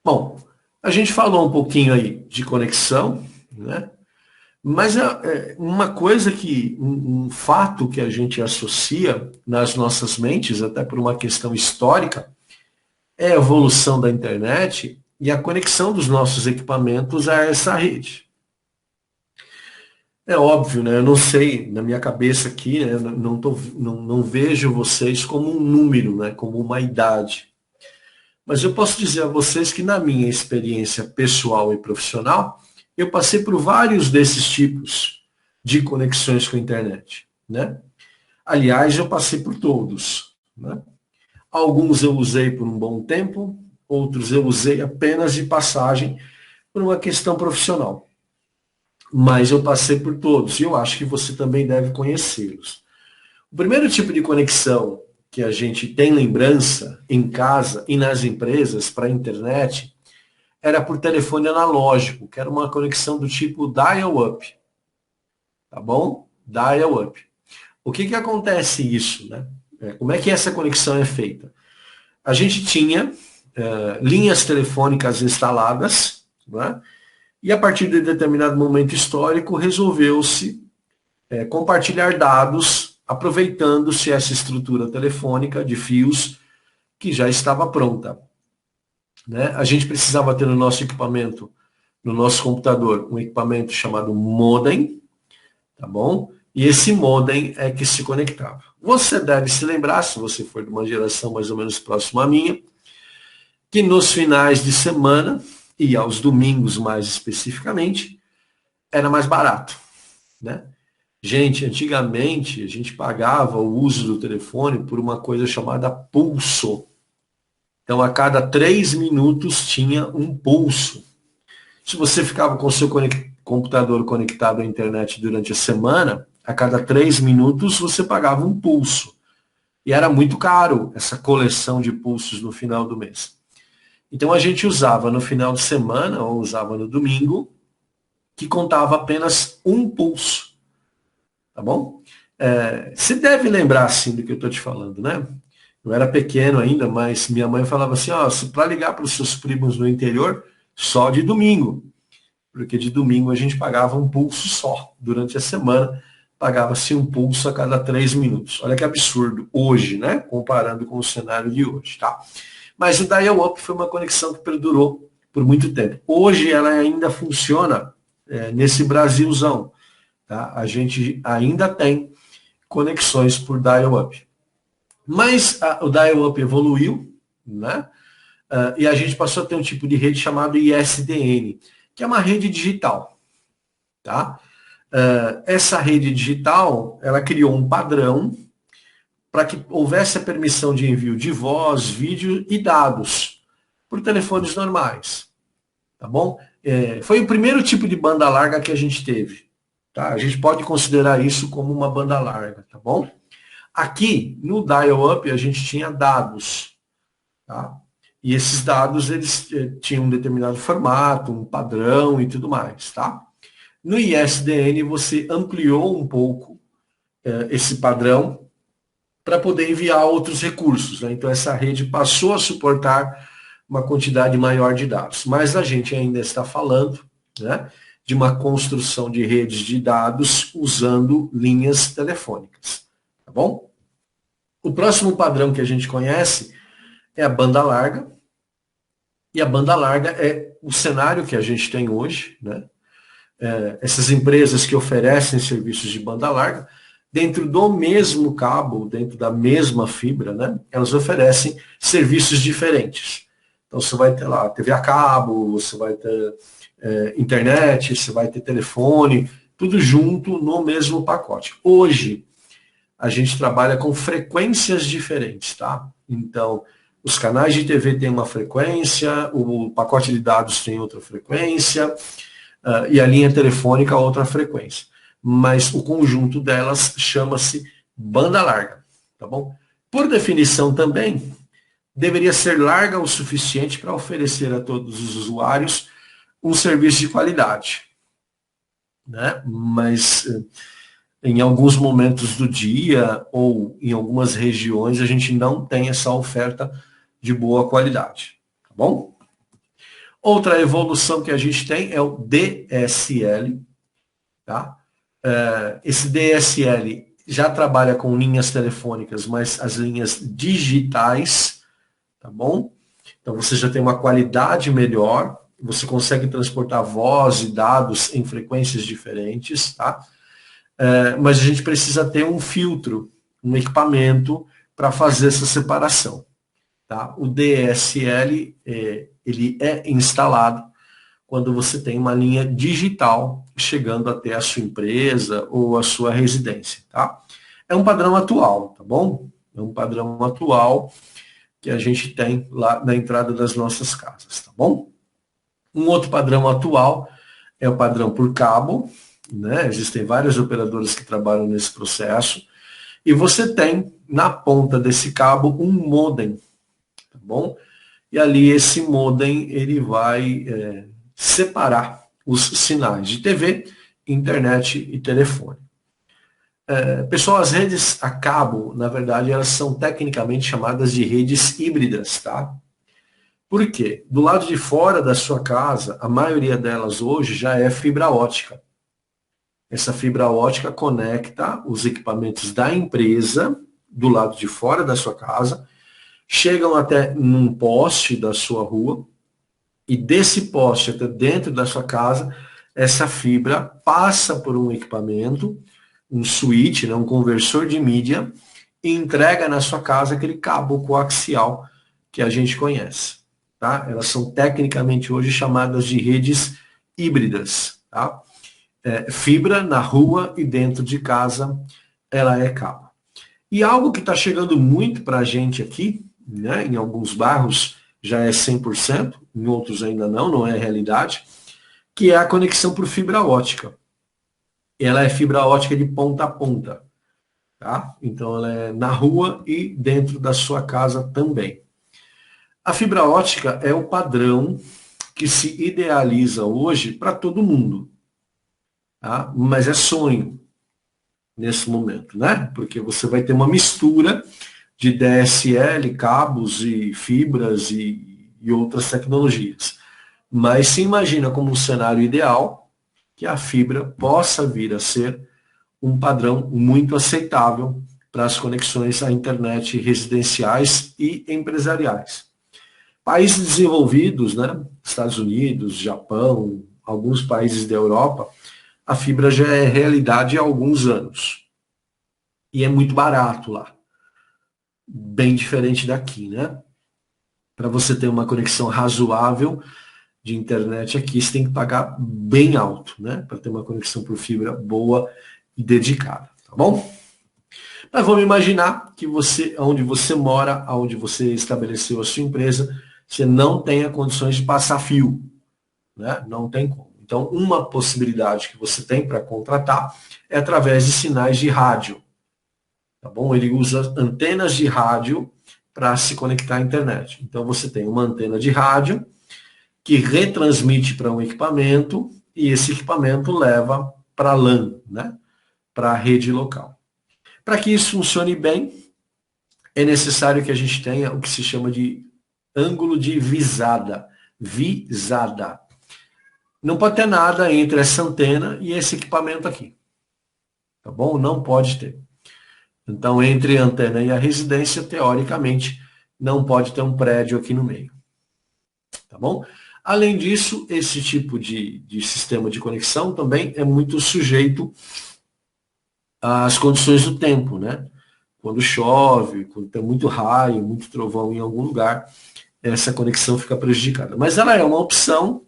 Bom, a gente falou um pouquinho aí de conexão, né? Mas uma coisa um fato que a gente associa nas nossas mentes, até por uma questão histórica, é a evolução da internet e a conexão dos nossos equipamentos a essa rede. É óbvio, né? Eu não sei, na minha cabeça aqui, né? Não vejo vocês como um número, né? Como uma idade. Mas eu posso dizer a vocês que na minha experiência pessoal e profissional, eu passei por vários desses tipos de conexões com a internet, né? Aliás, eu passei por todos, né? Alguns eu usei por um bom tempo, outros eu usei apenas de passagem por uma questão profissional. Mas eu passei por todos e eu acho que você também deve conhecê-los. O primeiro tipo de conexão que a gente tem lembrança em casa e nas empresas para a internet era por telefone analógico, que era uma conexão do tipo dial-up. Tá bom? Dial-up. O que acontece isso, né? Como é que essa conexão é feita? A gente tinha linhas telefônicas instaladas, né? E a partir de determinado momento histórico resolveu-se compartilhar dados aproveitando-se essa estrutura telefônica de fios que já estava pronta. Né? A gente precisava ter no nosso equipamento, no nosso computador, um equipamento chamado modem, tá bom? E esse modem é que se conectava. Você deve se lembrar, se você for de uma geração mais ou menos próxima à minha, que nos finais de semana, e aos domingos mais especificamente, era mais barato, né? Gente, antigamente a gente pagava o uso do telefone por uma coisa chamada pulso. Então, a cada 3 minutos tinha um pulso. Se você ficava com o seu computador conectado à internet durante a semana, a cada 3 minutos você pagava um pulso. E era muito caro essa coleção de pulsos no final do mês. Então, a gente usava no final de semana, ou usava no domingo, que contava apenas um pulso. Tá bom? Você deve lembrar, assim, do que eu estou te falando, né? Eu era pequeno ainda, mas minha mãe falava assim, ó, para ligar para os seus primos no interior, só de domingo. Porque de domingo a gente pagava um pulso só. Durante a semana, pagava-se um pulso a cada 3 minutos. Olha que absurdo hoje, né? Comparando com o cenário de hoje, tá? Mas o dial-up foi uma conexão que perdurou por muito tempo. Hoje ela ainda funciona nesse Brasilzão. Tá? A gente ainda tem conexões por dial-up. Mas o dial-up evoluiu, né? E a gente passou a ter um tipo de rede chamado ISDN, que é uma rede digital. Tá? Essa rede digital, ela criou um padrão para que houvesse a permissão de envio de voz, vídeo e dados por telefones normais. Tá bom? Foi o primeiro tipo de banda larga que a gente teve. Tá? A gente pode considerar isso como uma banda larga, tá bom? Aqui, no dial-up, a gente tinha dados. Tá? E esses dados, eles tinham um determinado formato, um padrão e tudo mais. Tá? No ISDN, você ampliou um pouco esse padrão para poder enviar outros recursos. Né? Então, essa rede passou a suportar uma quantidade maior de dados. Mas a gente ainda está falando, né, de uma construção de redes de dados usando linhas telefônicas. Tá bom? O próximo padrão que a gente conhece é a banda larga. E a banda larga é o cenário que a gente tem hoje, né? Essas empresas que oferecem serviços de banda larga, dentro do mesmo cabo, dentro da mesma fibra, né? Elas oferecem serviços diferentes. Então você vai ter lá TV a cabo, você vai ter internet, você vai ter telefone, tudo junto no mesmo pacote. Hoje, a gente trabalha com frequências diferentes, tá? Então, os canais de TV têm uma frequência, o pacote de dados tem outra frequência, e a linha telefônica outra frequência. Mas o conjunto delas chama-se banda larga, tá bom? Por definição também, deveria ser larga o suficiente para oferecer a todos os usuários um serviço de qualidade, né? Mas em alguns momentos do dia ou em algumas regiões a gente não tem essa oferta de boa qualidade, tá bom? Outra evolução que a gente tem é o DSL, tá? Esse DSL já trabalha com linhas telefônicas, mas as linhas digitais, tá bom? Então você já tem uma qualidade melhor, você consegue transportar voz e dados em frequências diferentes, tá? Mas a gente precisa ter um filtro, um equipamento para fazer essa separação. Tá? O DSL ele é instalado quando você tem uma linha digital chegando até a sua empresa ou a sua residência. Tá? É um padrão atual, tá bom? É um padrão atual que a gente tem lá na entrada das nossas casas, tá bom? Um outro padrão atual é o padrão por cabo, né? Existem várias operadoras que trabalham nesse processo, e você tem na ponta desse cabo um modem, tá bom? E ali esse modem ele vai separar os sinais de TV, internet e telefone. Pessoal, as redes a cabo, na verdade, elas são tecnicamente chamadas de redes híbridas, tá? Por quê? Do lado de fora da sua casa, a maioria delas hoje já é fibra ótica. Essa fibra ótica conecta os equipamentos da empresa do lado de fora da sua casa, chegam até num poste da sua rua, e desse poste até dentro da sua casa, essa fibra passa por um equipamento, um switch, né, um conversor de mídia, e entrega na sua casa aquele cabo coaxial que a gente conhece. Tá? Elas são tecnicamente hoje chamadas de redes híbridas. Tá? Fibra na rua e dentro de casa, ela é cabo. E algo que está chegando muito para a gente aqui, né, em alguns bairros já é 100%, em outros ainda não é realidade, que é a conexão por fibra ótica. Ela é fibra ótica de ponta a ponta. Tá? Então ela é na rua e dentro da sua casa também. A fibra ótica é o padrão que se idealiza hoje para todo mundo. Tá? Mas é sonho nesse momento, né? Porque você vai ter uma mistura de DSL, cabos e fibras e outras tecnologias. Mas se imagina como um cenário ideal que a fibra possa vir a ser um padrão muito aceitável para as conexões à internet residenciais e empresariais. Países desenvolvidos, né, Estados Unidos, Japão, alguns países da Europa, a fibra já é realidade há alguns anos. E é muito barato lá. Bem diferente daqui, né? Para você ter uma conexão razoável de internet aqui, você tem que pagar bem alto, né? Para ter uma conexão por fibra boa e dedicada, tá bom? Mas vamos imaginar que você, onde você mora, onde você estabeleceu a sua empresa, você não tenha condições de passar fio, né? Não tem como. Então, uma possibilidade que você tem para contratar é através de sinais de rádio, tá bom? Ele usa antenas de rádio para se conectar à internet. Então, você tem uma antena de rádio que retransmite para um equipamento e esse equipamento leva para a LAN, né? Para a rede local. Para que isso funcione bem, é necessário que a gente tenha o que se chama de ângulo de visada. Visada. Não pode ter nada entre essa antena e esse equipamento aqui. Tá bom? Não pode ter. Então, entre a antena e a residência, teoricamente, não pode ter um prédio aqui no meio. Tá bom? Além disso, esse tipo de sistema de conexão também é muito sujeito às condições do tempo, né? Quando chove, quando tem muito raio, muito trovão em algum lugar, essa conexão fica prejudicada. Mas ela é uma opção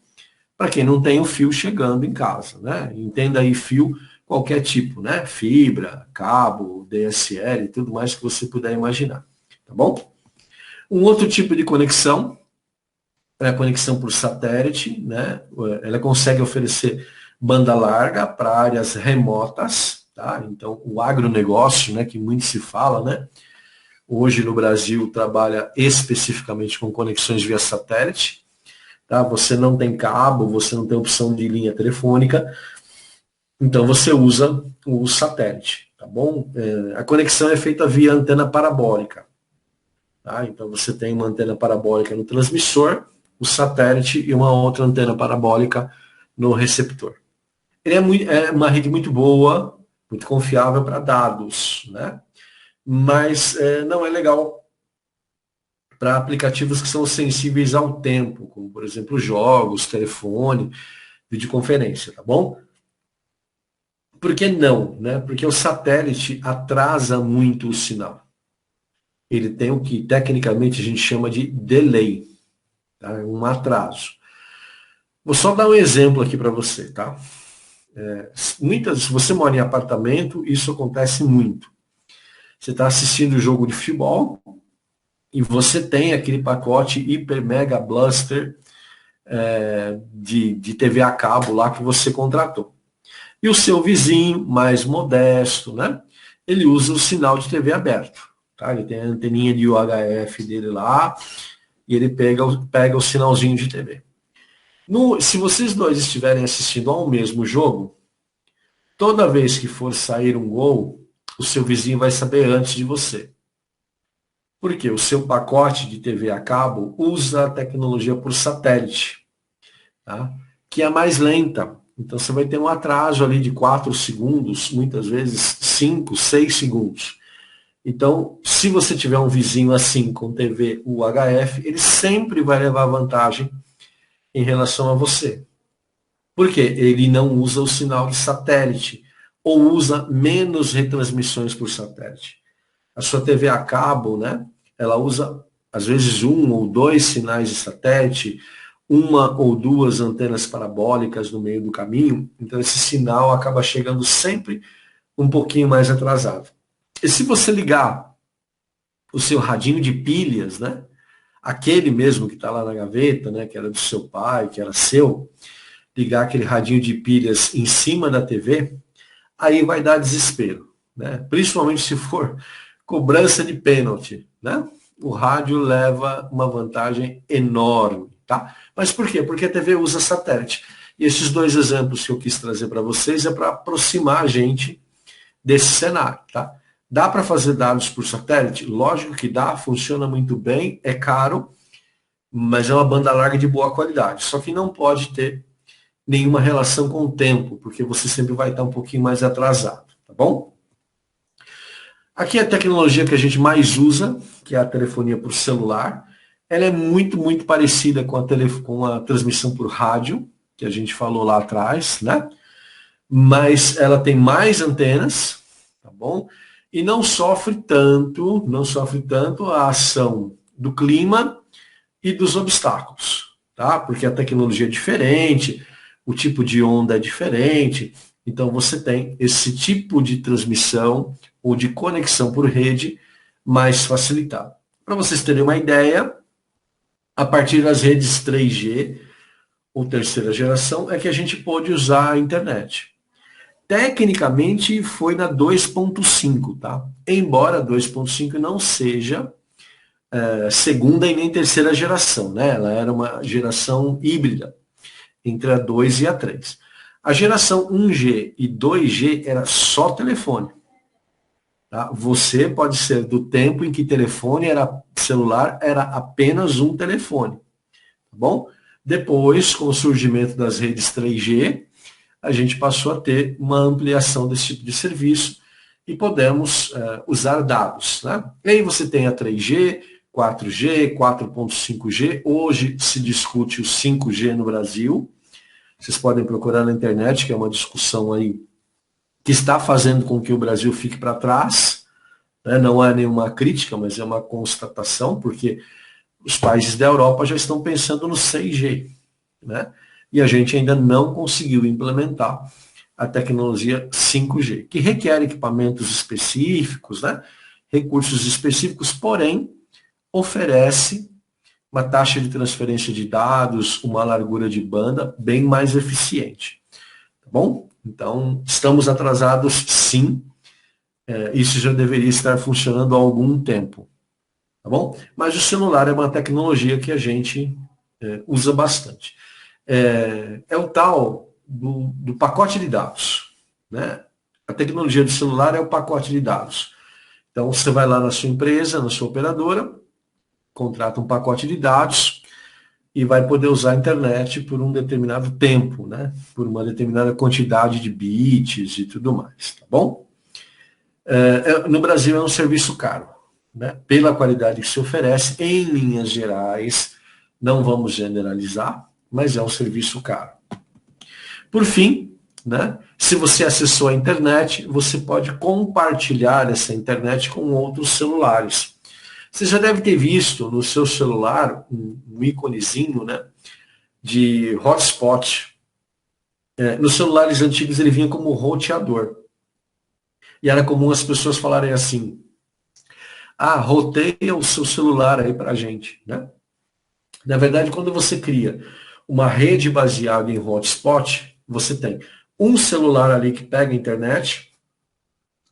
para quem não tem o fio chegando em casa, né? Entenda aí fio qualquer tipo, né? Fibra, cabo, DSL, tudo mais que você puder imaginar, tá bom? Um outro tipo de conexão é a conexão por satélite, né? Ela consegue oferecer banda larga para áreas remotas, tá? Então, o agronegócio, né, que muito se fala, né? Hoje no Brasil trabalha especificamente com conexões via satélite, tá? Você não tem cabo, você não tem opção de linha telefônica, então você usa o satélite, tá bom? A conexão é feita via antena parabólica, tá? Então você tem uma antena parabólica no transmissor, o satélite e uma outra antena parabólica no receptor. Ele é uma rede muito boa, muito confiável para dados, né? Mas não é legal para aplicativos que são sensíveis ao tempo, como, por exemplo, jogos, telefone, videoconferência, tá bom? Por que não? Né? Porque o satélite atrasa muito o sinal. Ele tem o que tecnicamente a gente chama de delay, tá? Um atraso. Vou só dar um exemplo aqui para você, tá? Se você mora em apartamento, isso acontece muito. Você está assistindo o jogo de futebol e você tem aquele pacote Hiper Mega Blaster de TV a cabo lá que você contratou. E o seu vizinho, mais modesto, né? Ele usa o sinal de TV aberto. Tá? Ele tem a anteninha de UHF dele lá e ele pega o sinalzinho de TV. Se vocês dois estiverem assistindo ao mesmo jogo, toda vez que for sair um gol, o seu vizinho vai saber antes de você. Por quê? O seu pacote de TV a cabo usa a tecnologia por satélite, tá? Que é mais lenta. Então você vai ter um atraso ali de 4 segundos, muitas vezes 5, 6 segundos. Então, se você tiver um vizinho assim com TV UHF, ele sempre vai levar vantagem em relação a você. Por quê? Ele não usa o sinal de satélite, ou usa menos retransmissões por satélite. A sua TV a cabo, né? Ela usa, às vezes, 1 ou 2 sinais de satélite, 1 ou 2 antenas parabólicas no meio do caminho, então esse sinal acaba chegando sempre um pouquinho mais atrasado. E se você ligar o seu radinho de pilhas, né? Aquele mesmo que está lá na gaveta, né? Que era do seu pai, que era seu, ligar aquele radinho de pilhas em cima da TV, aí vai dar desespero, né? Principalmente se for cobrança de pênalti, né? O rádio leva uma vantagem enorme, tá? Mas por quê? Porque a TV usa satélite. E esses 2 exemplos que eu quis trazer para vocês é para aproximar a gente desse cenário, tá? Dá para fazer dados por satélite? Lógico que dá, funciona muito bem, é caro, mas é uma banda larga de boa qualidade. Só que não pode ter nenhuma relação com o tempo, porque você sempre vai estar um pouquinho mais atrasado, tá bom? Aqui a tecnologia que a gente mais usa, que é a telefonia por celular, ela é muito, muito parecida com a transmissão por rádio, que a gente falou lá atrás, né? Mas ela tem mais antenas, tá bom? E não sofre tanto a ação do clima e dos obstáculos, tá? Porque a tecnologia é diferente, o tipo de onda é diferente, então você tem esse tipo de transmissão ou de conexão por rede mais facilitado. Para vocês terem uma ideia, a partir das redes 3G ou terceira geração é que a gente pôde usar a internet. Tecnicamente foi na 2.5, tá? Embora a 2.5 não seja segunda e nem terceira geração, né? Ela era uma geração híbrida entre a 2 e a 3. A geração 1G e 2G era só telefone. Tá? Você pode ser do tempo em que celular era apenas um telefone. Tá bom? Depois, com o surgimento das redes 3G, a gente passou a ter uma ampliação desse tipo de serviço e podemos usar dados. Né? E aí você tem a 3G, 4G, 4.5G. Hoje se discute o 5G no Brasil. Vocês podem procurar na internet, que é uma discussão aí que está fazendo com que o Brasil fique para trás. Né? Não é nenhuma crítica, mas é uma constatação, porque os países da Europa já estão pensando no 6G. Né? E a gente ainda não conseguiu implementar a tecnologia 5G, que requer equipamentos específicos, né? Recursos específicos, porém, oferece uma taxa de transferência de dados, uma largura de banda bem mais eficiente. Tá bom? Então, estamos atrasados sim. Isso já deveria estar funcionando há algum tempo. Tá bom? Mas o celular é uma tecnologia que a gente usa bastante. É o tal do pacote de dados. Né? A tecnologia do celular é o pacote de dados. Então, você vai lá na sua empresa, na sua operadora, contrata um pacote de dados, e vai poder usar a internet por um determinado tempo, né? Por uma determinada quantidade de bits e tudo mais, tá bom? No Brasil é um serviço caro, né? Pela qualidade que se oferece, em linhas gerais, não vamos generalizar, mas é um serviço caro. Por fim, né? Se você acessou a internet, você pode compartilhar essa internet com outros celulares. Você já deve ter visto no seu celular um íconezinho, né, de hotspot. Nos celulares antigos ele vinha como roteador. E era comum as pessoas falarem assim: ah, roteia o seu celular aí para a gente, né? Na verdade, quando você cria uma rede baseada em hotspot, você tem um celular ali que pega a internet,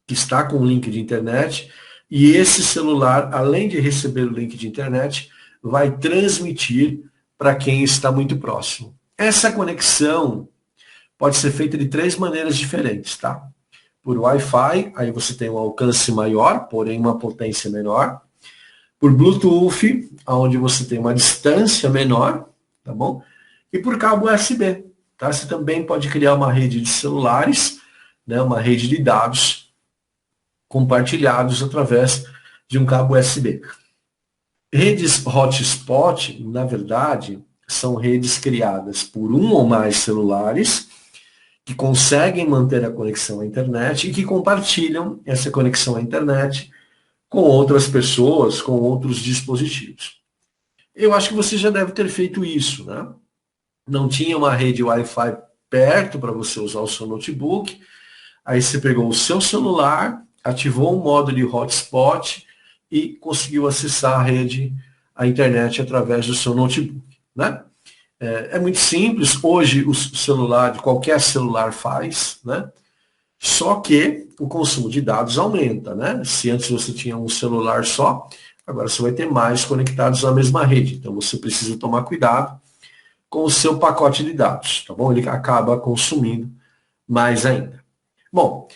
que está com um link de internet, e esse celular, além de receber o link de internet, vai transmitir para quem está muito próximo. Essa conexão pode ser feita de 3 maneiras diferentes, tá? Por Wi-Fi, aí você tem um alcance maior, porém uma potência menor. Por Bluetooth, onde você tem uma distância menor, tá bom? E por cabo USB, tá? Você também pode criar uma rede de celulares, né? Uma rede de dados compartilhados através de um cabo USB. Redes hotspot, na verdade, são redes criadas por um ou mais celulares que conseguem manter a conexão à internet e que compartilham essa conexão à internet com outras pessoas, com outros dispositivos. Eu acho que você já deve ter feito isso, né? Não tinha uma rede Wi-Fi perto para você usar o seu notebook, aí você pegou o seu celular, ativou um modo de hotspot e conseguiu acessar a rede, a internet através do seu notebook, né? É muito simples, hoje o celular, qualquer celular faz, né? Só que o consumo de dados aumenta, né? Se antes você tinha um celular só, agora você vai ter mais conectados à mesma rede. Então você precisa tomar cuidado com o seu pacote de dados, tá bom? Ele acaba consumindo mais ainda. Bom,